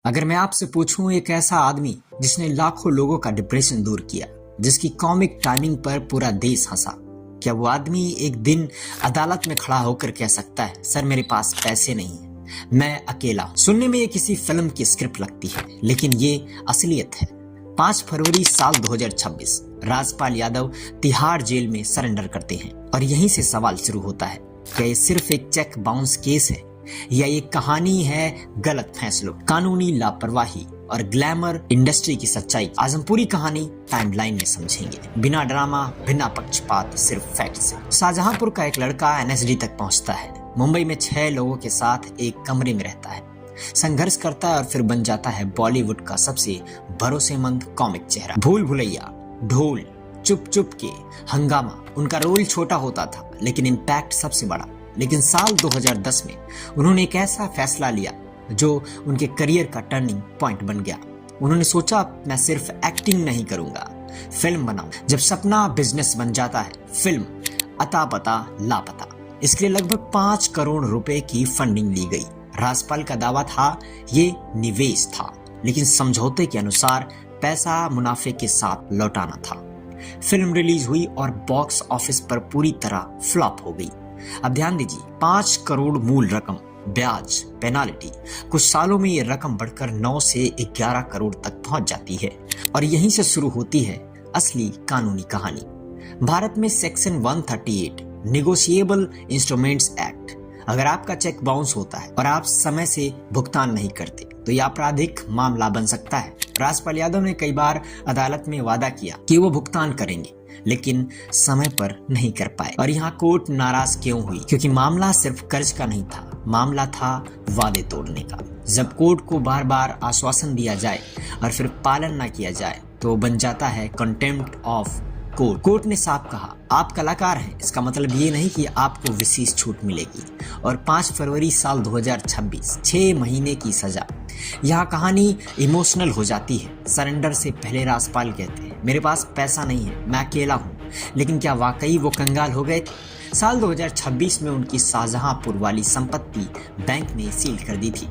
अगर मैं आपसे पूछूं एक ऐसा आदमी जिसने लाखों लोगों का डिप्रेशन दूर किया, जिसकी कॉमिक टाइमिंग पर पूरा देश हंसा, क्या वो आदमी एक दिन अदालत में खड़ा होकर कह सकता है, सर मेरे पास पैसे नहीं है, मैं अकेला हूं? सुनने में ये किसी फिल्म की स्क्रिप्ट लगती है, लेकिन ये असलियत है। 5 फरवरी साल 2026 राजपाल यादव तिहाड़ जेल में सरेंडर करते हैं और यहीं से सवाल शुरू होता है, क्या ये सिर्फ एक चेक बाउंस केस है या ये कहानी है गलत फैसलों, कानूनी लापरवाही और ग्लैमर इंडस्ट्री की सच्चाई? आज हम पूरी कहानी टाइमलाइन में समझेंगे, बिना ड्रामा, बिना पक्षपात, सिर्फ फैक्ट से। शाहजहांपुर का एक लड़का एनएसडी तक पहुंचता है। मुंबई में 6 लोगों के साथ एक कमरे में रहता है, संघर्ष करता है और फिर बन जाता है बॉलीवुड का सबसे भरोसेमंद कॉमिक चेहरा। भूल भुलैया, ढोल, चुप चुप के, हंगामा, उनका रोल छोटा होता था लेकिन इम्पैक्ट सबसे बड़ा। लेकिन साल 2010 में उन्होंने एक ऐसा फैसला लिया जो उनके करियर का टर्निंग पॉइंट बन गया। उन्होंने सोचा, मैं सिर्फ एक्टिंग नहीं करूंगा, फिल्म बनाऊं। जब सपना बिजनेस बन जाता है, फिल्म अता पता लापता। इसके लिए लगभग 5 करोड़ रुपए की फंडिंग ली गई। राजपाल का दावा था ये निवेश था, लेकिन समझौते के अनुसार पैसा मुनाफे के साथ लौटाना था। फिल्म रिलीज हुई और बॉक्स ऑफिस पर पूरी तरह फ्लॉप हो गई। अब ध्यान दीजिए, 5 करोड़ मूल रकम, ब्याज, पेनाल्टी, कुछ सालों में ये रकम बढ़कर 9 से 11 करोड़ तक पहुंच जाती है। और यहीं से शुरू होती है असली कानूनी कहानी। भारत में सेक्शन 138 नेगोशिएबल इंस्ट्रूमेंट्स एक्ट, अगर आपका चेक बाउंस होता है और आप समय से भुगतान नहीं करते तो यह आपराधिक मामला बन सकता है। राजपाल यादव ने कई बार अदालत में वादा किया कि वो भुगतान करेंगे, लेकिन समय पर नहीं कर पाए। और यहाँ कोर्ट नाराज क्यों हुई? क्योंकि मामला सिर्फ कर्ज का नहीं था, मामला था वादे तोड़ने का। जब कोर्ट को बार बार आश्वासन दिया जाए और फिर पालन न किया जाए तो बन जाता है कंटेम्प्ट ऑफ कोर्ट। कोर्ट ने साफ कहा, आप कलाकार हैं, इसका मतलब ये नहीं कि आपको विशेष छूट मिलेगी। और 5 फरवरी साल 2026, 6 महीने की सजा। यहाँ कहानी इमोशनल हो जाती है। सरेंडर से पहले राजपाल कहते हैं, मेरे पास पैसा नहीं है, मैं अकेला हूँ। लेकिन क्या वाकई वो कंगाल हो गए थे? साल 2026 में उनकी शाहजहांपुर वाली संपत्ति बैंक ने सील कर दी थी।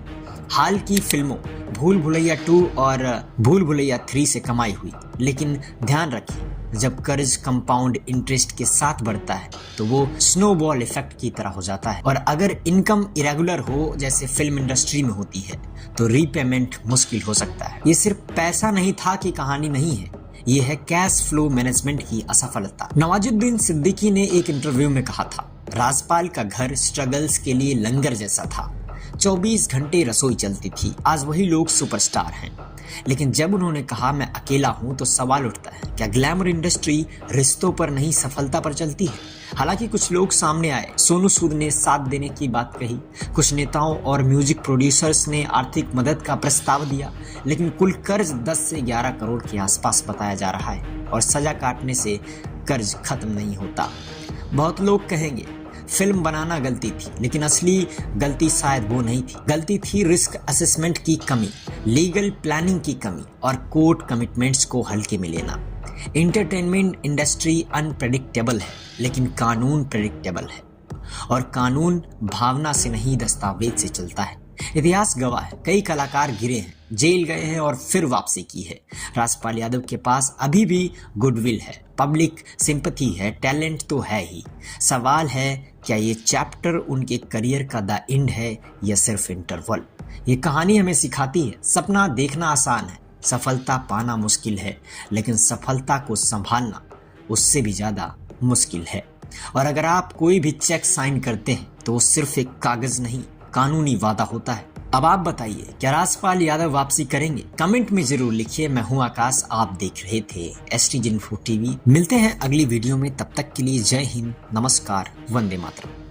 हाल की फिल्मों भूल भुलैया 2 और भूल भुलैया 3 से कमाई हुई, लेकिन ध्यान रखें, जब कर्ज कंपाउंड इंटरेस्ट के साथ बढ़ता है तो वो स्नोबॉल इफेक्ट की तरह हो जाता है। और अगर इनकम इरेगुलर हो, जैसे फिल्म इंडस्ट्री में होती है, तो रीपेमेंट मुश्किल हो सकता है। ये सिर्फ पैसा नहीं था कि कहानी नहीं है, ये है कैश फ्लो मैनेजमेंट की असफलता। नवाजुद्दीन सिद्दीकी ने एक इंटरव्यू में कहा था, राजपाल का घर स्ट्रगल्स के लिए लंगर जैसा था, 24 घंटे रसोई चलती थी। आज वही लोग सुपरस्टार हैं। लेकिन जब उन्होंने कहा मैं अकेला हूं तो सवाल उठता है, क्या ग्लैमर इंडस्ट्री रिश्तों पर नहीं सफलता पर चलती है? हालांकि कुछ लोग सामने आए, सोनू सूद ने साथ देने की बात कही, कुछ नेताओं और म्यूजिक प्रोड्यूसर्स ने आर्थिक मदद का प्रस्ताव दिया, लेकिन कुल कर्ज 10 से 11 करोड़ के आसपास बताया जा रहा है। और सजा काटने से कर्ज खत्म नहीं होता। बहुत लोग कहेंगे फिल्म बनाना गलती थी, लेकिन असली गलती शायद वो नहीं थी। गलती थी रिस्क असेसमेंट की कमी, लीगल प्लानिंग की कमी और कोर्ट कमिटमेंट्स को हल्के में लेना। एंटरटेनमेंट इंडस्ट्री अनप्रेडिक्टेबल है, लेकिन कानून प्रेडिक्टेबल है। और कानून भावना से नहीं, दस्तावेज से चलता है। इतिहास गवाह है, कई कलाकार गिरे हैं, जेल गए हैं और फिर वापसी की है। राजपाल यादव के पास अभी भी गुडविल है, पब्लिक सिंपैथी है, टैलेंट तो है ही। सवाल है, क्या ये चैप्टर उनके करियर का द एंड है या सिर्फ इंटरवल? ये कहानी हमें सिखाती है, सपना देखना आसान है, सफलता पाना मुश्किल है, लेकिन सफलता को संभालना उससे भी ज्यादा मुश्किल है। और अगर आप कोई भी चेक साइन करते हैं तो वो सिर्फ एक कागज नहीं, कानूनी वादा होता है। अब आप बताइए, क्या राजपाल यादव वापसी करेंगे? कमेंट में जरूर लिखिए। मैं हूं आकाश, आप देख रहे थे STG Info TV। मिलते हैं अगली वीडियो में, तब तक के लिए जय हिंद, नमस्कार, वंदे मातरम।